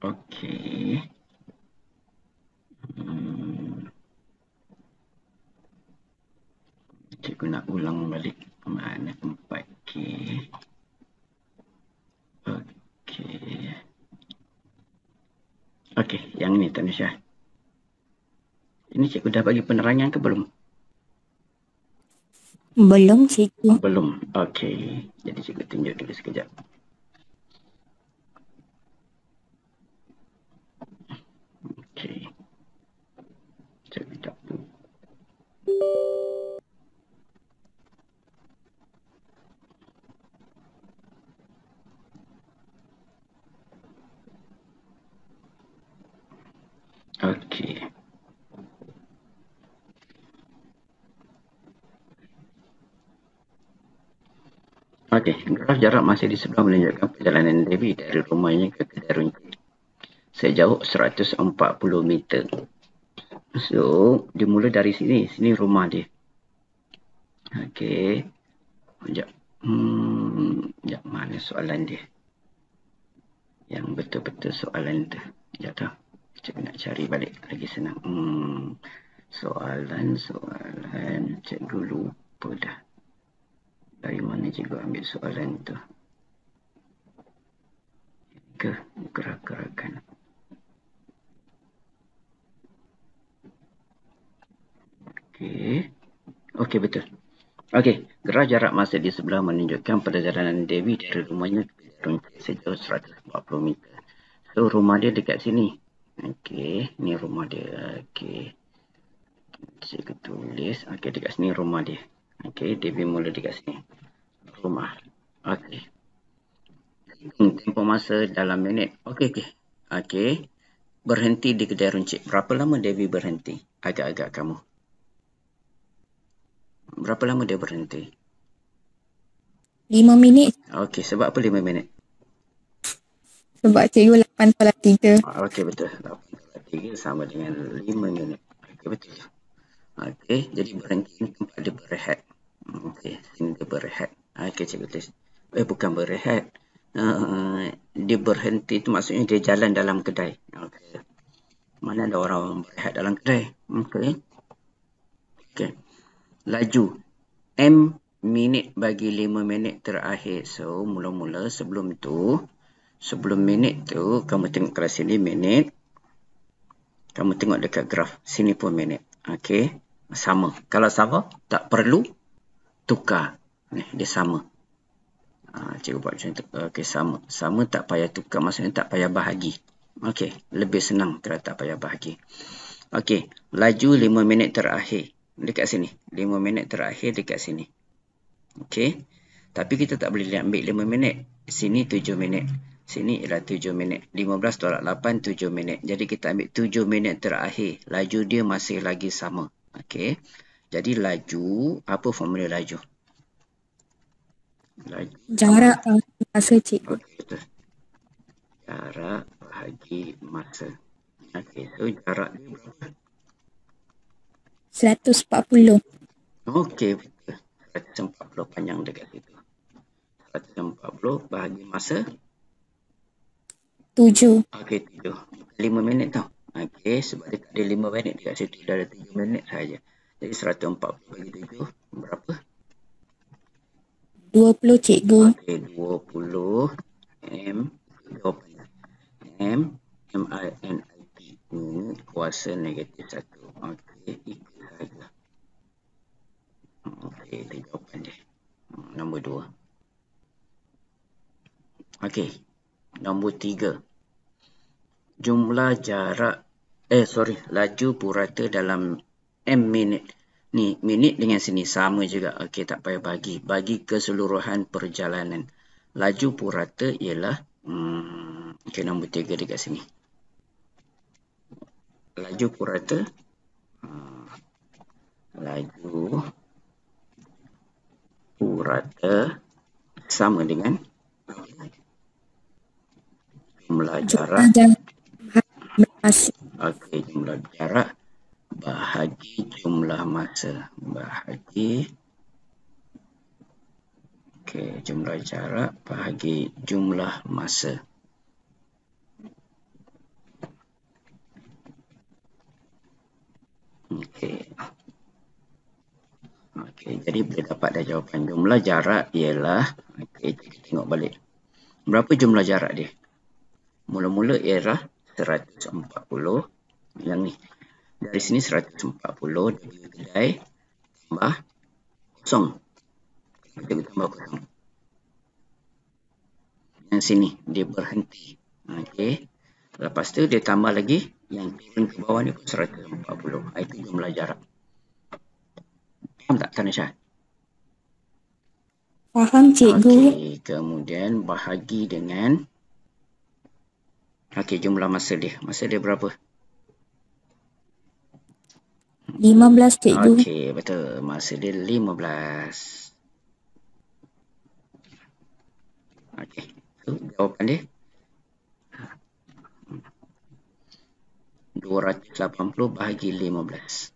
Okey. Cikgu nak ulang balik mana tempat. Okey. Okey. Okey, yang ni Tan Syah. Ini cikgu dah bagi penerangan ke belum? Belum, cikgu. Belum. Okey. Jadi cikgu tunjuk dulu sekejap. Okey. Cikgu tak tahu. Okey. Okey, graf jarak masih di sebelah menunjukkan perjalanan Devi dari rumahnya ke kedai runcit sejauh 140 meter. So, dimulai dari sini. Sini rumah dia. Okey. Sekejap. Sekejap, mana soalan dia? Yang betul-betul soalan tu. Sekejap tu. Cikgu nak cari balik. Lagi senang. Soalan. Cikgu lupa dah. Dari mana cikgu ambil soalan tu? Ke gerak-gerakan. Okey. Okey, betul. Okey, graf jarak masa di sebelah menunjukkan perjalanan Devi dari rumahnya ke runcit sejauh 140 meter. So, rumah dia dekat sini. Okey, ni rumah dia. Okey. Cikgu tulis. Okey, dekat sini rumah dia. Okey, Devi mula dekat sini. Rumah. Okey. Tempoh masa dalam minit. Okey. Okey. Berhenti di kedai runcit. Berapa lama Devi berhenti? Agak-agak kamu. Berapa lama dia berhenti? 5 minit. Okey, sebab apa 5 minit? Sebab cikgu 8:3. Okey, betul. 8:3 sama dengan 5 minit. Okey, betul. Okey, jadi berhenti ni tempat dia berehat. Okey, sini dia berehat. Okey, cikgu tulis. Bukan berehat. Dia berhenti tu maksudnya dia jalan dalam kedai. Okey. Mana ada orang berehat dalam kedai? Okey. Okey. Laju. M minit bagi 5 minit terakhir. So, mula-mula sebelum minit tu, kamu tengok kat sini minit. Kamu tengok dekat graf. Sini pun minit. Okey. Sama. Kalau sama, tak perlu tukar. Dia sama. Cikgu buat macam tu. Okey, sama. Sama tak payah tukar. Maksudnya tak payah bahagi. Okey. Lebih senang kalau tak payah bahagi. Okey. Laju 5 minit terakhir. Dekat sini. 5 minit terakhir dekat sini. Okey. Tapi kita tak boleh ambil 5 minit. Sini 7 minit. Sini ialah 7 minit. 15 tolak 8, 7 minit. Jadi kita ambil 7 minit terakhir. Laju dia masih lagi sama. Okey. Jadi laju, apa formula laju? Jarak masa, cikgu. Okey, betul. Jarak bahagi masa. Okey, so jarak dia berapa? 140. Okey, betul. 140 panjang dekat situ. 140 bahagi masa? 7. Okey, 7. 5 minit tau. Okey, sebab dia tak ada 5 minit dekat situ. Dah ada 7 minit saja. Jadi 140 bagi 7 berapa? 20, cikgu. Okey, 20 M. Jawapan M. M-I-N-I-T. Minit kuasa negatif 1. Okey, ikut saja. Okey, itu jawapan dia. Nombor 2. Okey, nombor 3. Jumlah jarak, laju purata dalam M minit. Ni, minit dengan sini sama juga. Okey, tak payah bagi. Bagi keseluruhan perjalanan. Laju purata ialah, okey, nombor 3 dekat sini. Laju purata. Laju purata sama dengan jumlah jarak. Okey, jumlah jarak bahagi jumlah masa. Jumlah jarak bahagi jumlah masa. Okey. Okey, jadi boleh dapat dah jawapan. Jumlah jarak ialah, okey, kita tengok balik. Berapa jumlah jarak dia? Mula-mula ialah 140. Yang ni. Dari sini 140 dari kedai tambah kosong. Kita tambah kosong. Yang sini dia berhenti. Okey. Lepas tu dia tambah lagi yang turun ke bawah ni pun 140. Itu jumlah jarak. Faham tak Tanisha? Faham cikgu. Okey, kemudian bahagi dengan jumlah masa dia. Masa dia berapa? 15 cikgu. Okey, betul. Masa dia 15. Okey. So, jawapan dia 280 bahagi 15.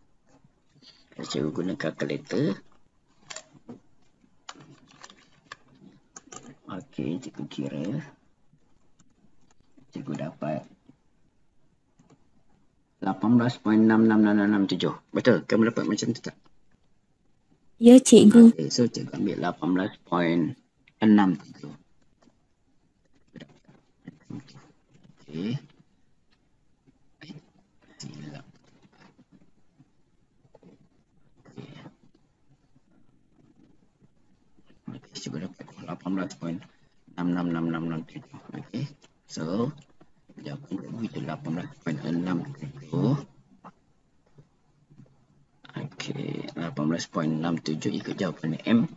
Cikgu guna kalkulator. Okey, cikgu kira. Cikgu dapat 18.66667. Betul? Kamu dapat macam tu tak? Ya cikgu. Okey, so cikgu ambil 18.67. Okey. Silap. Okey, cikgu dapat 18.666667. Okey. So, jawapan cikgu itu 18.67. Okey, 18.67 ikut jawapan M.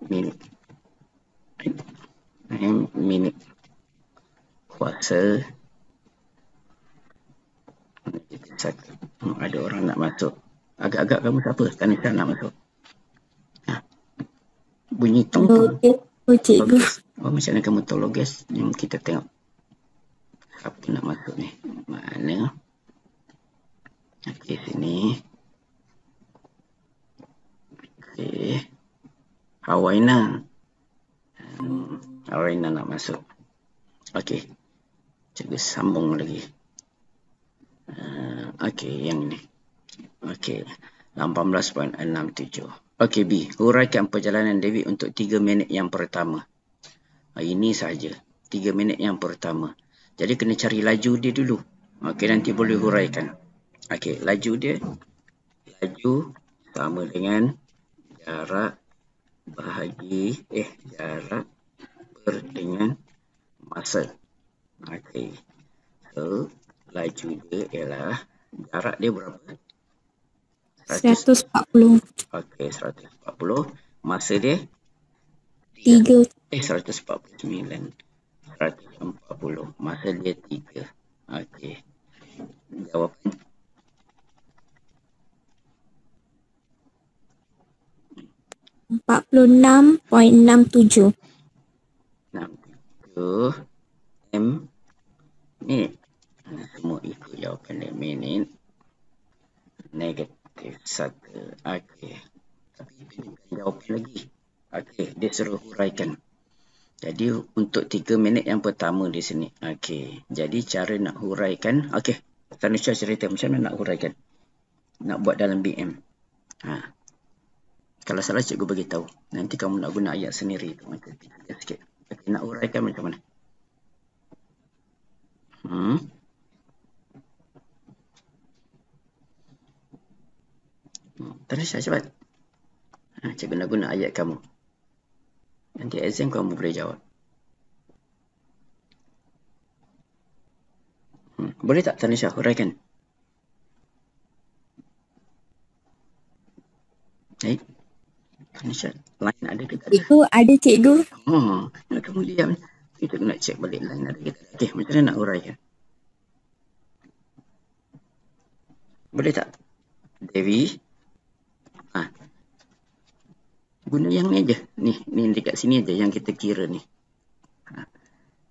Minit. M minit. Kuasa. Ada orang nak masuk. Agak-agak kamu siapa? Tanisha nak masuk. Bunyi tong tong. Oh cikgu. Oh, macam mana kamu tahu loges? Yang kita tengok. Siapa nak masuk ni? Mana? Okey, sini. Okey. Hawaina. Hawaina nak masuk. Okey. Cikgu sambung lagi. Okey, yang ni. Okey. 18.67. Okey, B. Huraikan perjalanan David untuk 3 minit yang pertama. Ini saja. 3 minit yang pertama. Jadi, kena cari laju dia dulu. Okey, nanti boleh huraikan. Okey, laju dia. Laju sama dengan jarak bahagi, jarak per dengan masa. Okey. So, laju dia ialah, jarak dia berapa? 140. Okey, 140. Masa dia? 3. 149. 140. Masa dia 3. Okey. Jawapan? $46.67. 67 M minit. Semua ikut jawapan dia. Minit. Negatif 1. Okey. Tapi itu bukan jawapan lagi. Okey, dia suruh huraikan. Jadi untuk 3 minit yang pertama di sini. Okey. Jadi cara nak huraikan. Okey. Tanisha cerita macam mana nak huraikan. Nak buat dalam BM. Kalau salah cikgu bagi tahu. Nanti kamu nak guna ayat sendiri. Macam sikit. Okey, nak huraikan macam mana? Tanisha cepat. Cikgu nak guna ayat kamu. Nanti exam kamu boleh jawab. Boleh tak Tanisha huraikan? Tanisha, line ada ke tak ada? Cikgu, ada cikgu. Nak kamu diam. Kita nak cek balik line ada ke tak ada. Okey, macam mana nak huraikan? Boleh tak? Devi. Guna yang ni aja. Ni dekat sini aja yang kita kira ni.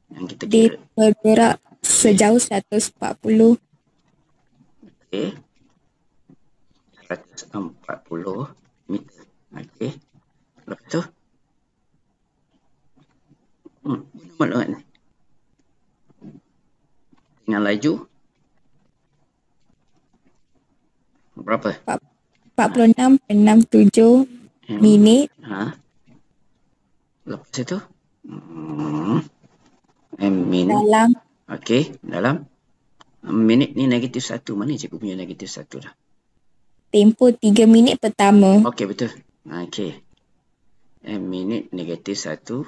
Yang kita kira. Dia bergerak sejauh 140. Okey. 140 meter. Okey. Lepas tu. Guna maklumat ni. Dengan laju Berapa? 46.67 minit Lepas itu min. dalam Okey, dalam minit ni negatif 1. Mana cikgu punya negatif 1 dah? tempoh 3 minit pertama. Okey, betul. Okey. Minit negatif 1.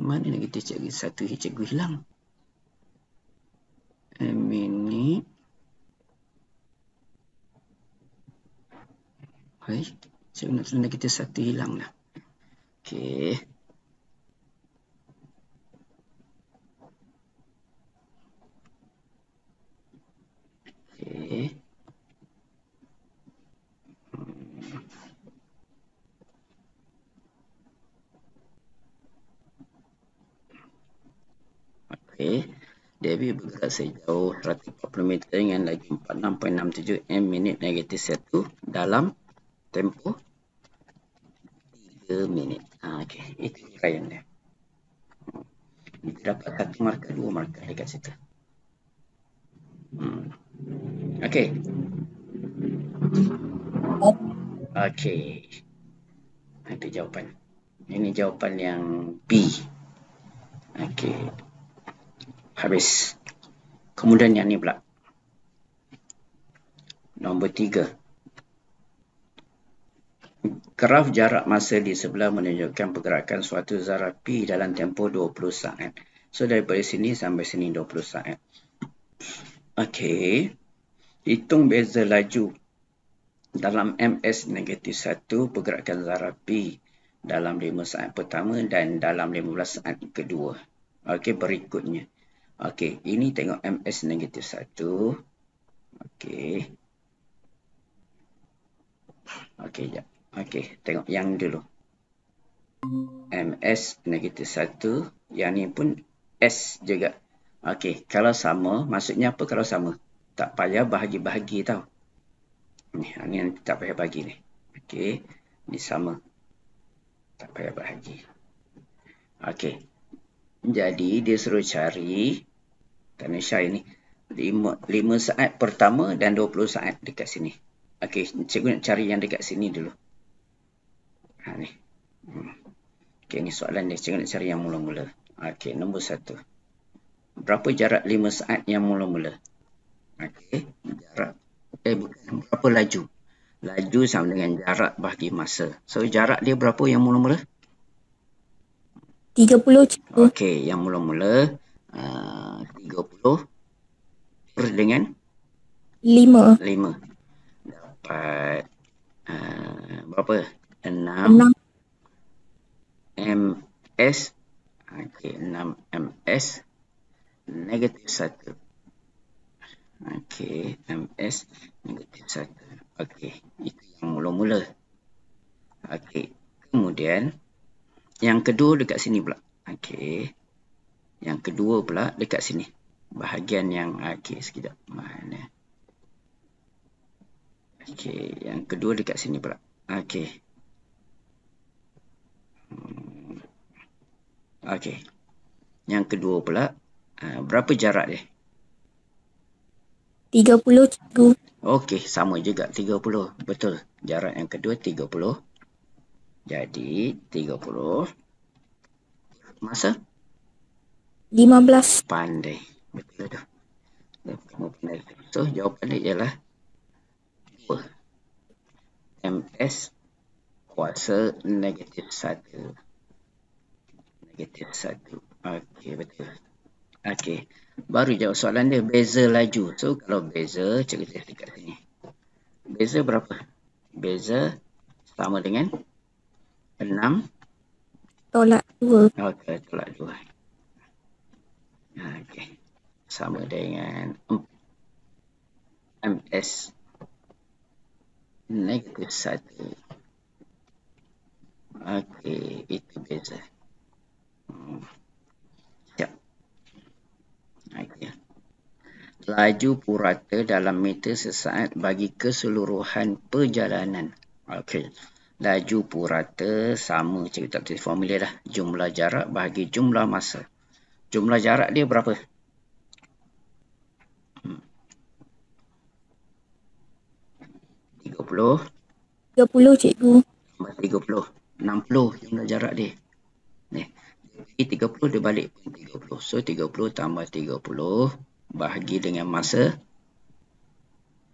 Mana negatif cikgu 1 cikgu hilang? Minit. Hai, cikgu nak tulis negatif 1 hilang dah. Okey. Okey. Okey. Debbie bergerak sejauh 140 meter dengan laju 46.67 minit negatif 1 dalam tempoh 3 minit. Okey, itu uraian dia. Kita dapat 1 markah, 2 markah dekat situ. Okey. Okey. Itu jawapan. Ini jawapan yang B. Okey. Habis. Kemudian yang ni pula. Nombor 3. Graf jarak masa di sebelah menunjukkan pergerakan suatu zarah P dalam tempoh 20 saat. So, daripada sini sampai sini 20 saat. Okey. Hitung beza laju dalam ms negatif 1 pergerakan zarah P dalam 5 saat pertama dan dalam 15 saat kedua. Okey, berikutnya. Okey, ini tengok ms negatif 1. Okey. Okey, jap. Okey, tengok yang dulu. ms negatif 1. Yang ni pun S juga. Okey, kalau sama, maksudnya apa kalau sama? Tak payah bahagi-bahagi tau. Ni yang tak payah bagi ni. Okey, ni sama. Tak payah bahagi. Okey. Jadi, dia suruh cari Tanisha ini 5 saat pertama dan 20 saat dekat sini. Okey, cikgu nak cari yang dekat sini dulu. Ni. Okey, ni soalan dia. Cikgu nak cari yang mula-mula. Okey, nombor 1. Berapa jarak 5 saat yang mula-mula? Okey, jarak. Bukan. Berapa laju? Laju sama dengan jarak bahagi masa. So, jarak dia berapa yang mula-mula? 30 cikgu. Okey, yang mula-mula 30 per dengan 5. Dapat berapa? 6. ms. Okey, 6 ms negatif 1. Okey, ms negatif 1. Okey, itu yang mula-mula. Okey, kemudian yang kedua dekat sini pula. Okey. Yang kedua pula dekat sini. Bahagian yang okey, sekejap. Mana? Okey, yang kedua dekat sini pula. Okey. Okey. Yang kedua pula, berapa jarak dia? 30 cikgu. Okey, sama juga 30. Betul. Jarak yang kedua 30. Jadi 30 masa 15. pandai. Betul tu. Kamu pandai. So, jawapan dia ialah 2. ms kuasa negatif 1. Negatif 1. Okey, betul. Okey. Baru jawab soalan dia, beza laju. So, kalau beza, cikgu tulis dekat sini. Beza berapa? Beza sama dengan 6 tolak 2. Okey, tolak 2. Okey. Sama dengan ms negatif 1. Okey, itu beza. Siap. Okey. Laju purata dalam meter sesaat bagi keseluruhan perjalanan. Okey. Laju purata sama, cikgu tak tulis formula dah. Jumlah jarak bahagi jumlah masa. Jumlah jarak dia berapa? 30 cikgu. tambah 30. 60 jumlah jarak dia. Ni. Jadi 30 dia balik pun 30. So 30 tambah 30 bahagi dengan masa.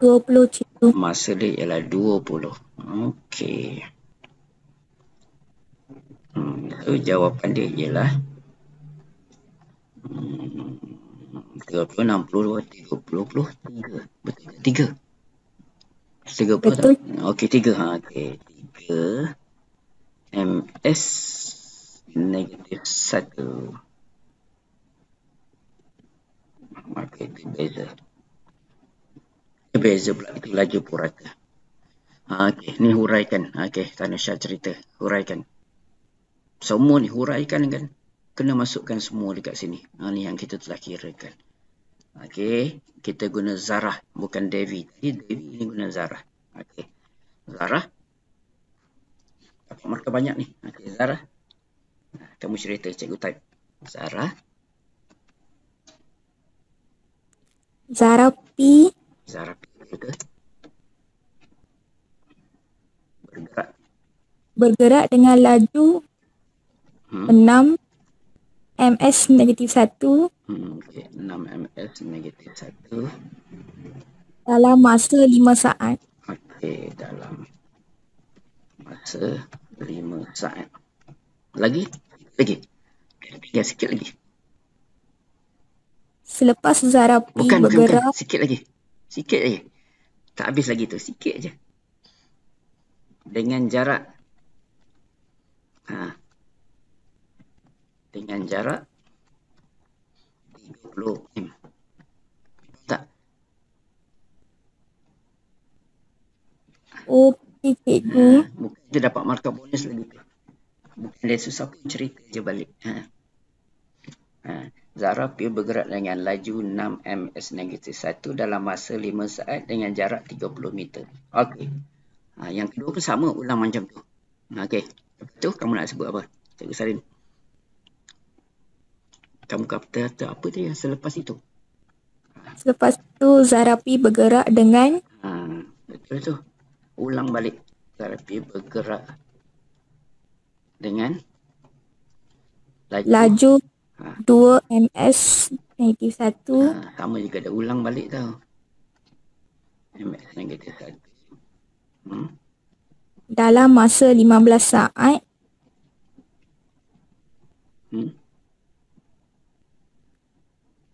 20 cikgu. Masa dia ialah 20. Okey. So jawapan dia ialah 30, 60, 30, 3. Betul ke? 3. 30 Betul. tak? Okey, 3. Okey. 3 ms negatif 1. Okey, itu beza. Beza pula itu laju purata. Okey, ni huraikan. Okey, Tanusha cerita. Huraikan. Semua ni huraikan kan. Kena masukkan semua dekat sini. Ni yang kita telah kirakan. Okey, kita guna zarah. Bukan Devi. Devi ni guna zarah. Okey. Zarah. Dapat markah banyak ni. Okey, Zarah. Kamu cerita, cikgu type. Zarah. Zara P Zarah betul. bergerak dengan laju 6 ms negatif 1 Okey, 6 ms negatif 1. dalam masa 5 saat. Okey, dalam masa 5 saat. Lagi? Tinggal sikit lagi. Selepas Zara P Bukan. bergerak. Sikit lagi. Tak habis lagi tu. Sikit je. Dengan jarak. Dengan jarak 30 m. Tak. Okey cikgu. Bukan dia dapat markah bonus lagi tu. Bukan dia susah pun cerita je balik. Zara P bergerak dengan laju 6 ms negatif 1 dalam masa 5 saat dengan jarak 30 meter. Okey. Yang kedua pun sama, ulang macam tu. Okey. Lepas tu kamu nak sebut apa? Cikgu Sarin. Kamu kata apa tu yang selepas itu? Selepas itu Zara P bergerak dengan. Betul tu. Ulang balik. Zara P bergerak dengan laju 2 ms negatif 1. Sama juga ada ulang balik tau. ms negatif 1. Dalam masa 15 saat.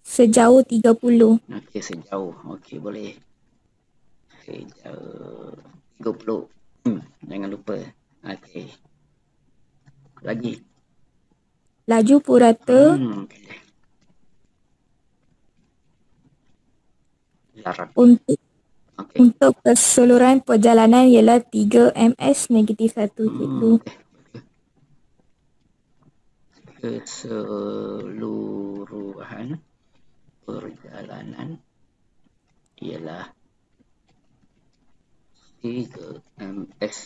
Sejauh 30. Okey, sejauh. Okey, boleh. Sejauh 30. Jangan lupa. Okey. Lagi. Laju purata. Untuk keseluruhan perjalanan ialah 3 ms negatif 1 cikgu. Keseluruhan perjalanan ialah 3 ms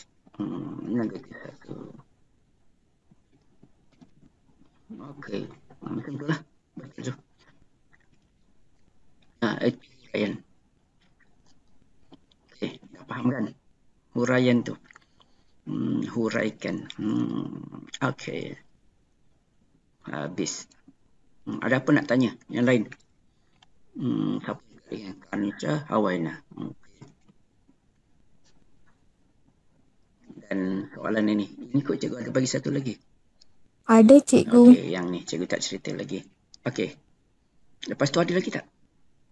negatif 1. Okey, macam tu lah. Betul tu. Itu huraian. Okey, dah faham kan? Huraian tu. Huraikan. Okey. Habis. Ada apa nak tanya? Yang lain? Siapa yang Kanica Hawaina. Dan soalan ini. Ini kok cikgu ada bagi satu lagi? Ada cikgu. Okey, yang ni cikgu tak cerita lagi. Okey. Lepas tu ada lagi tak?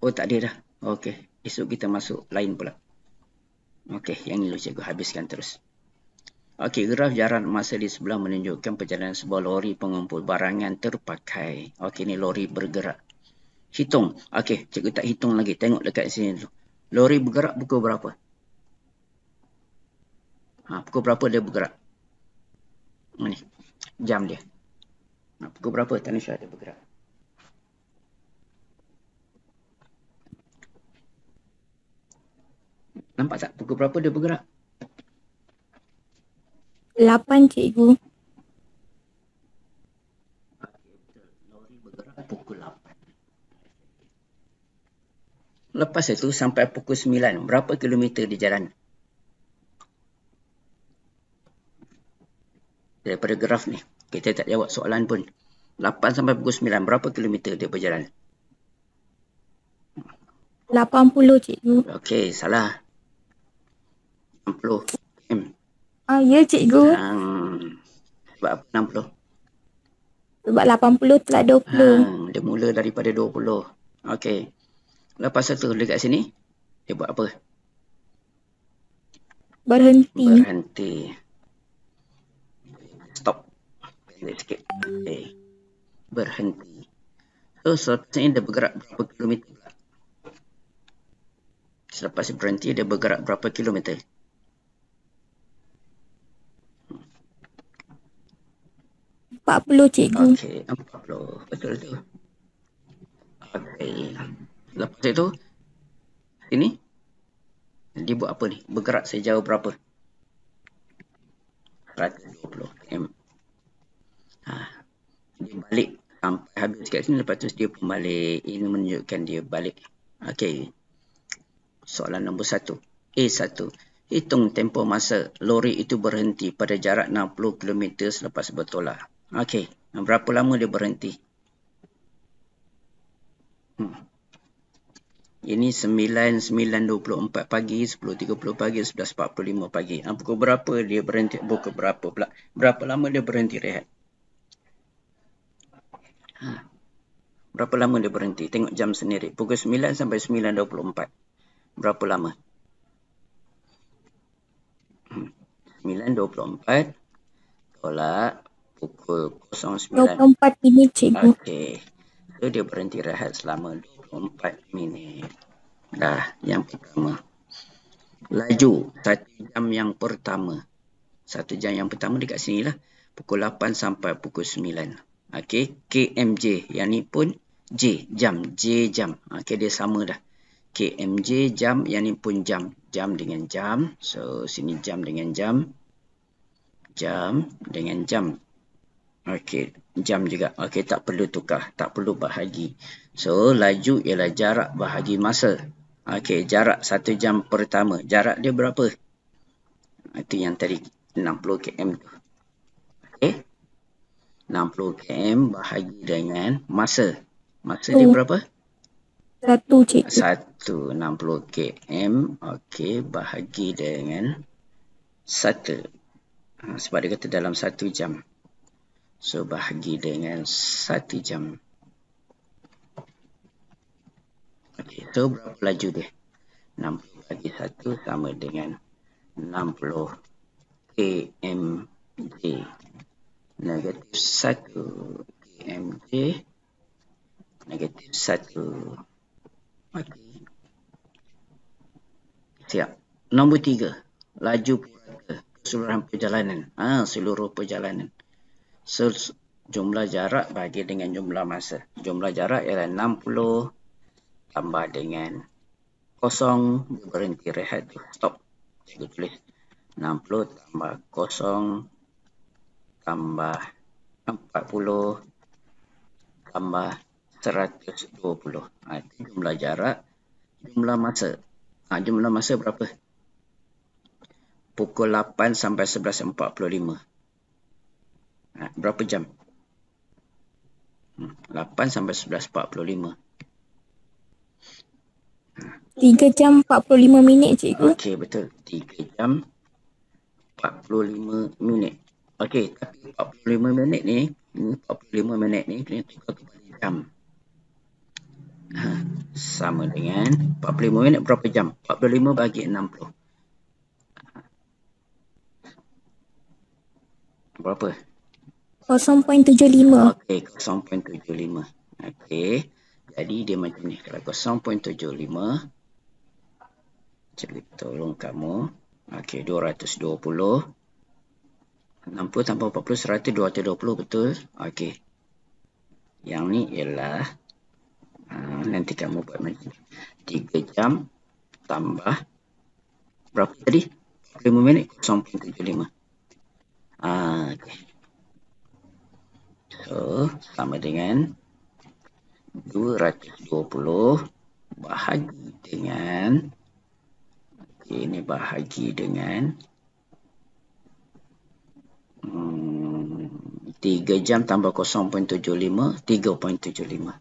Oh, tak ada dah. Okey, esok kita masuk lain pula. Okey, yang ni cikgu habiskan terus. Okey, graf jarak masa di sebelah menunjukkan perjalanan sebuah lori pengumpul barangan terpakai. Okey, ni lori bergerak. Hitung. Okey, cikgu tak hitung lagi. Tengok dekat sini dulu. Lori bergerak pukul berapa? Pukul berapa dia bergerak? Ni. Jam dia. Pukul berapa Tanusha dia bergerak? Nampak tak? Pukul berapa dia bergerak? 8 cikgu. Lori bergerak pukul 8. Lepas itu sampai pukul 9. Berapa kilometer dia jalan? daripada graf ni. Kita tak jawab soalan pun. 8 sampai pukul 9, berapa kilometer dia berjalan? 80 cikgu. Okey, salah. 60 km. Ya cikgu. Sebab apa 60? Sebab 80 telah 20. Dia mula daripada 20. Okey. Lepas itu dekat sini, dia buat apa? Berhenti. Stop. Pendek sikit. Okay. Berhenti. So, selepas ini dia bergerak berapa kilometer pula? Selepas berhenti, dia bergerak berapa kilometer? Cikgu. Okey, 40. Betul tu. Okey. Lepas itu, sini, dia buat apa ni? Bergerak sejauh berapa? 120 km. Dia balik sampai habis kat sini, lepas tu dia pun balik. Ini menunjukkan dia balik. Okey. Soalan nombor 1. A1. Hitung tempoh masa lori itu berhenti pada jarak 60 km selepas bertolak. Okey. Berapa lama dia berhenti? Ini 9:24 pagi, 10:30 pagi, 11:45 pagi. Pukul berapa dia berhenti? Pukul berapa pula? Berapa lama dia berhenti rehat? Berapa lama dia berhenti? Tengok jam sendiri. Pukul 9 sampai 9:24. Berapa lama? 9:24 tolak pukul 09. 24 minit cikgu. Okey. So, dia berhenti rehat selama 24 minit. Dah, yang pertama. Laju 1 jam yang pertama. 1 jam yang pertama dekat sini lah. Pukul 8 sampai pukul 9. Okey, KMJ. Yang ni pun J, jam. J, jam. Okey, dia sama dah. KMJ, jam. Yang ni pun jam. Jam dengan jam. So, sini jam dengan jam. Jam dengan jam. Okey, jam juga. Okey, tak perlu tukar. Tak perlu bahagi. So, laju ialah jarak bahagi masa. Okey, jarak 1 jam pertama. Jarak dia berapa? Itu yang tadi 60 km tu. Okey. 60 km bahagi dengan masa. Masa dia berapa? 1 cikgu. 60 km. Okey, bahagi dengan 1. Sebab dia kata dalam 1 jam. So, bahagi dengan 1 jam. Okey, so berapa laju dia? 60 bagi 1 sama dengan 60 kmj. Negatif 1 kmj. Negatif 1. Okey. Siap. Nombor 3. Laju purata keseluruhan perjalanan. Seluruh perjalanan. So, jumlah jarak bahagi dengan jumlah masa. Jumlah jarak ialah 60 tambah dengan 0. Dia berhenti rehat. Stop. Saya tulis 60 tambah 0 tambah 40 tambah 120. Itu jumlah jarak. Jumlah masa. Jumlah masa berapa? Pukul 8 sampai 11:45. Berapa jam? 8 sampai 11:45. 3 jam 45 minit cikgu. Okey, betul. 3 jam 45 minit. Okey, tapi 45 minit ni, 45 minit ni kena tukar kepada jam. Sama dengan 45 minit berapa jam? 45 bagi 60. Berapa? 0.75. Okey, 0.75. Okey. Jadi dia macam ni. Kalau 0.75, cikgu tolong kamu. Okey, 220. 60 tambah 40, 100, 220, betul? Okey. Yang ni ialah, nanti kamu buat macam ni. 3 jam tambah, berapa tadi? 45 minit, 0.75. Okey. So, sama dengan 220 bahagi dengan, okey, ini bahagi dengan 3 jam tambah 0.75, 3.75.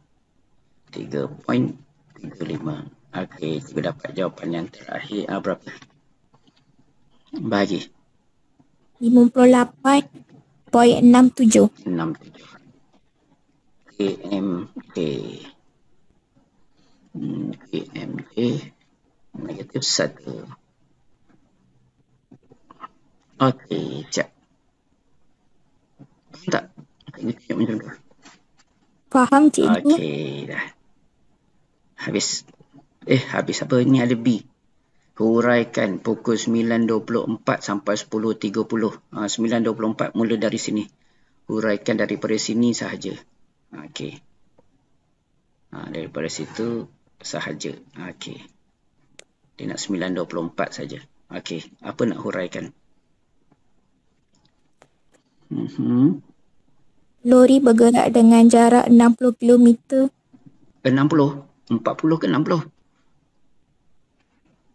3.75. Okey, cikgu dapat jawapan yang terakhir. Berapa? Bahagi. 58.67. 67. KMK. KMK. Negatif 1. Okey, siap. Faham tak? Cikgu tunjuk macam tu. Faham cikgu. Okey, dah. Habis. Habis apa? Ni ada B. Huraikan pukul 9.24 sampai 10.30. 9.24 mula dari sini. Huraikan daripada sini sahaja. Okey. Daripada situ sahaja. Okey. Dia nak 9.24 saja. Okey. Apa nak huraikan? Lori bergerak dengan jarak 60 km. 60? 40 ke 60?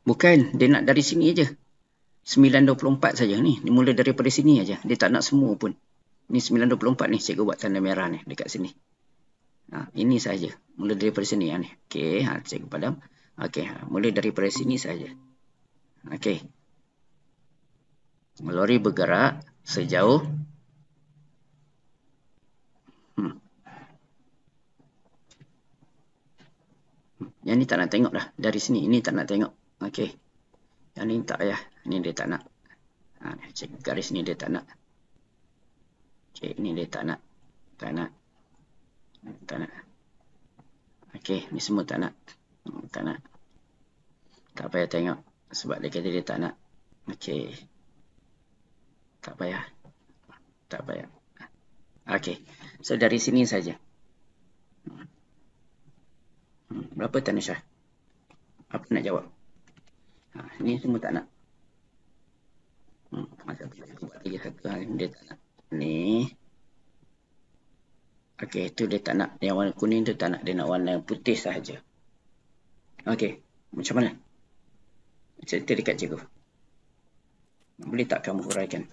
Bukan. Dia nak dari sini aja. 9.24 saja ni. Dia mula daripada sini aja. Dia tak nak semua pun. Ni 9.24 ni. Cikgu buat tanda merah ni dekat sini. Ini saja. Mula daripada sini ni. Okey. Cikgu padam. Okey. Mula daripada sini saja. Okey. Lori bergerak sejauh yang ni tak nak tengok dah. Dari sini. Ini tak nak tengok. Okey. Yang ni tak payah. Ni dia tak nak. Cikgu garis ni dia tak nak. Okey. Ni dia tak nak. Tak nak. Tak nak. Okey. Ni semua tak nak. Tak nak. Tak payah tengok. Sebab dia kata dia tak nak. Okey. Tak payah. Tak payah. Okey. So dari sini saja. Berapa Tanisha? Apa nak jawab? Ni semua tak nak. Macam aku buat lagi satu hal. Dia tak nak. Ni. Okey, tu dia tak nak. Yang warna kuning tu tak nak. Dia nak warna putih sahaja. Okey. Macam mana? Cerita dekat cikgu. Boleh tak kamu huraikan?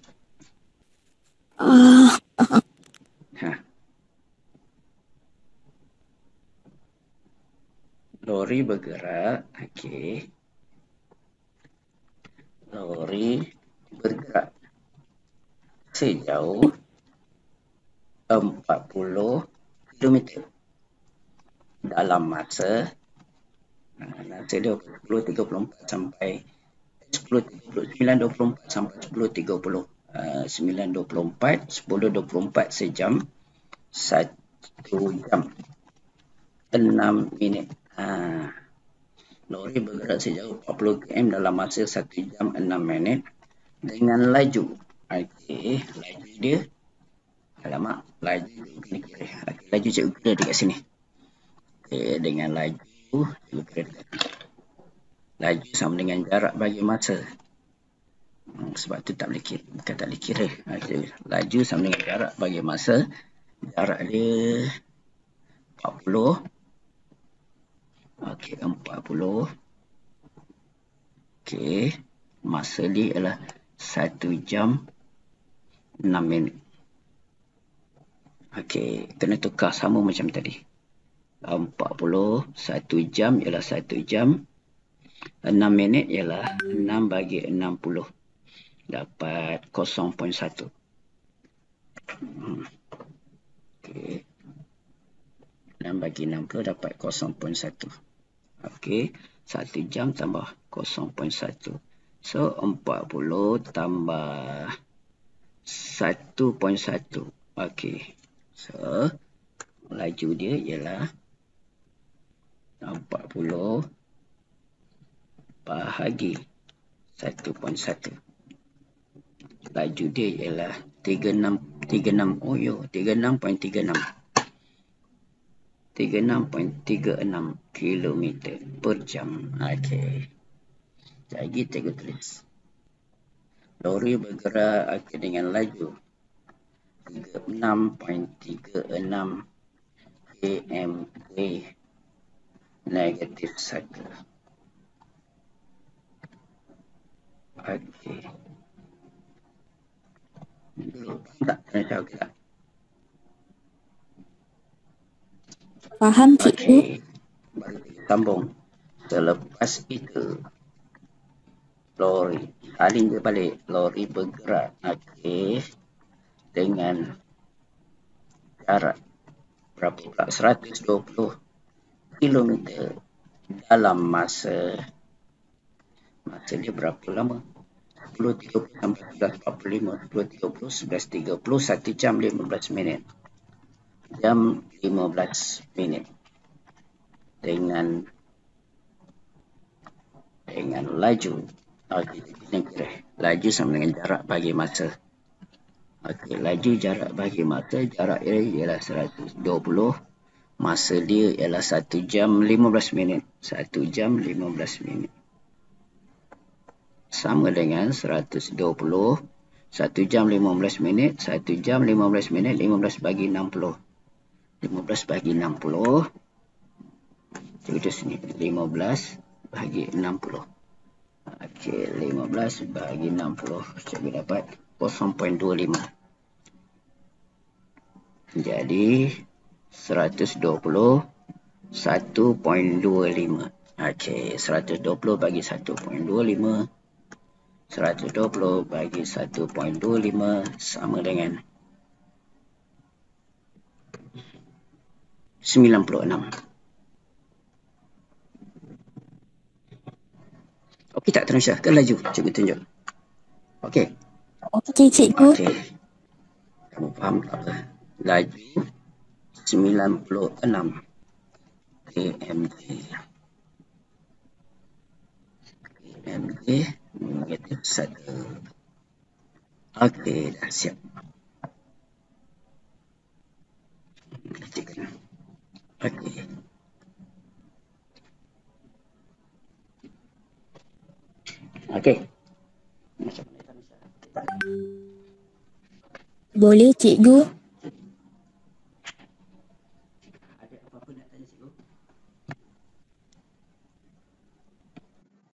Lori bergerak. Okey. Lori bergerak sejauh 40 km dalam masa dia 10.34 sampai 9.24 sampai 10.30. 9.24, 10.24 sejam, 1 jam 6 minit. Lori bergerak sejauh 40 km dalam masa 1 jam 6 minit dengan laju. Okey, laju dia. Alamak, laju kena kira. Laju cikgu kira dekat sini. Okey, dengan laju, cikgu kira dekat sini. Laju sama dengan jarak bagi masa. Sebab tu tak boleh kira. Bukan tak boleh kira. Okay. Laju sama dengan jarak bagi masa. Jarak dia 40. Okey, 40. Okey. Masa dia ialah 1 jam 6 minit. Okey, kena tukar sama macam tadi. 40, 1 jam ialah 1 jam. 6 minit ialah 6 bagi 60. Dapat 0.1. Okey. 6 bagi 60 dapat 0.1. Okey. 1 jam tambah 0.1. So, 40 tambah 1.1. Okey. So, laju dia ialah 40 bahagi 1.1. Laju dia ialah 36. Oh yo, 36.36. 36.36 km per jam. Okey. Jadi cikgu tulis. Lori bergerak dengan laju 36.36 km negatif 1. Okey. Tak, okey tak? Faham, cikgu? Okey. Baru kita sambung. Selepas itu, lori. Alih dia balik. Lori bergerak. Okey. Dengan jarak berapa pula? 120 kilometer dalam masa dia berapa lama? 10.30 sampai 11.45, 10.30, 11.30, 1 jam 15 minit. Jam 15 minit. Dengan laju. Okey, kita kira. Laju sama dengan jarak bagi masa. Okey, laju jarak bagi masa. Jarak dia ialah 120. Masa dia ialah 1 jam 15 minit. 1 jam 15 minit. Sama dengan 120. 1 jam 15 minit. 1 jam 15 minit. 15 bagi 60. 15 bagi 60. Kita sini. 15 bagi 60. Okey, 15 bagi 60. Cikgu dapat 0.25. Jadi 120 1.25. Okey, 120 bagi 1.25. 120 bagi 1.25 sama dengan 96. Okey tak Tanisha? Ke laju? Cikgu tunjuk. Okey. Okey, cikgu. Okey. Kamu faham tak apa? Laju 96 kmj. kmj negatif 1. Okey, dah siap. Okey. Okey. Macam mana Tanisha? Boleh, cikgu.